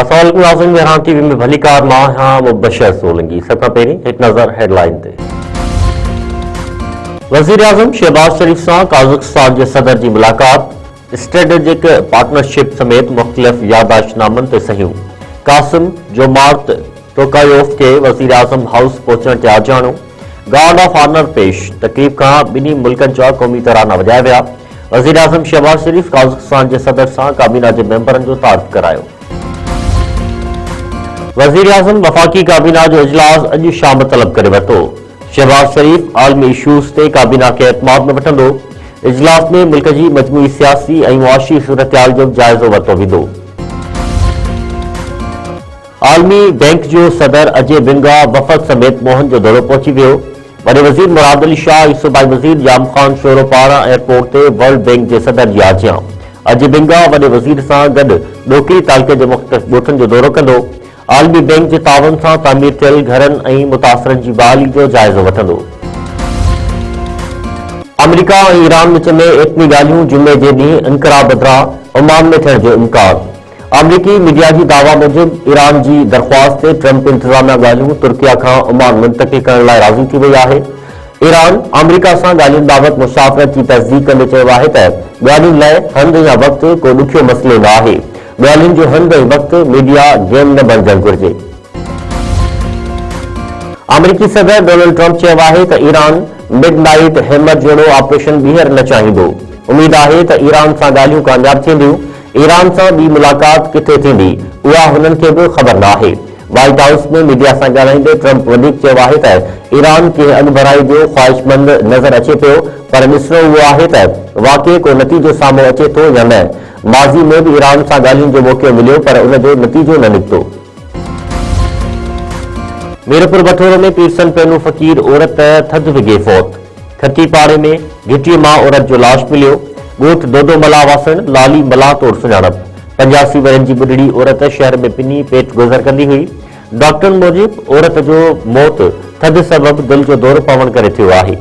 अस्सलामुअलैकुम नाज़रीन, मेहरान टीवी में भली कार मां हां मुबशर सोलंगी। सबका पहिरीं एक नज़र हेडलाइन ते। वज़ीर आज़म शहबाज शरीफ सां काज़ाख़स्तान के सदर की मुलाकात, स्ट्रेटेजिक पार्टनरशिप समेत मुख़्तलिफ़ याददाश्तनामनि ते सहियूं। कासिम जोमार्त टोकायोव के वज़ीर आज़म हाउस पहुंचण ते आजाणो। गार्ड ऑफ ऑनर पेश, तकरीब का ॿिन्ही मुल्कनि जा क़ौमी तराना वॼाया विया। वज़ीर आज़म शहबाज शरीफ काज़ाख़स्तान के सदर सां काबीना के मेंबरनि जो तारीफ़ करायो। वज़ीर आज़म वफ़ाक़ी काबीना जो इजलास अॼु शाम तलब करे वरितो। शहबाज शरीफ आलमी इशूज़ ते काबीना के एतमाद में वठंदो। इजलास में मुल्क की मजमूई सियासी और मुआशी सूरतहाल जो जायज़ो वरितो वेंदो। आलमी बैंक जो सदर अजय बिंगा वफ़द समेत मोहन जो दौरो पहुंची वियो। वॾे वज़ीर मुराद अली शाह ऐं सूबाई वज़ीर जाम खान शोरो पारां एयरपोर्ट ते वर्ल्ड बैंक के सदर जी आजियां। अजय बिंगा वॾे वज़ीर सां गॾु ॾोकिरी तालुके जे मुख़्तलिफ़ ॻोठनि जो दौरो कंदो। आलमी बैंक के तावन सां तामीर थियल घरनि ऐं मुतासिरनि जी बहाली जो जाइज़ो वठंदो। अमेरिका और ईरान विच में एटमी ॻाल्हियूं जुमे जे ॾींहुं इनकरा बदिरां ओमान में थियण जो इम्कान। अमरीकी मीडिया की दावा मूजिब ईरान की दरख्वास्त ते ट्रंप इंतजामिया ॻाल्हियूं तुर्किया खां ओमान मुंतकिल करण लाइ राज़ी थी वई आहे। ईरान अमरीका सां ॻाल्हियुनि बाबति मुशावरत की तस्दीक कंदे चयो आहे त ॻाल्हियुनि लाइ हंधि या वक़्तु को ॾुखियो मसइलो न आहे। ॻाल्हियुनि जो हंधि ऐं वक़्तु मीडिया गेम न बणजणु घुरिजे। अमरीकी सदर डोनाल्ड ट्रंप चयो आहे त ईरान मिडनाइट हैमर जहिड़ो ऑपरेशन ॿीहर न चाहींदो। उम्मीद आहे त ईरान सां ॻाल्हियूं कामयाब थींदियूं। ईरान सां ॿी मुलाक़ात किथे थींदी उहा हुननि खे बि ख़बर न आहे। व्हाइट हाउस में मीडिया सां ॻाल्हाईंदे ट्रंप वधीक चयो आहे त ईरान खे अॻुभराई जो ख़्वाहिशमंद नज़र अचे पियो, पर ॾिसणो उहो आहे त वाक़ई को नतीजो साम्हूं अचे थो या न। माज़ी में भी ईरान सां ॻाल्हियुनि जो मौक़ो मिलियो, पर उन जो नतीजो न निकितो। मीरपुर बठोरो में पीरसन पैनू फ़कीर औरत थधि विघे फौत। खती पाड़े में घिटीअ मां औरत जो लाश मिलियो। ॻोठ दोदो मला वासण लाली मला तौर सुञाणप। 85 वरनि जी ॿुढड़ी औरत शहर में पिनी पेट गुज़र कंदी हुई। डॉक्टरनि मूजिब औरत जो मौत थधि सबब दिल जो दौरो पवण करे थियो आहे।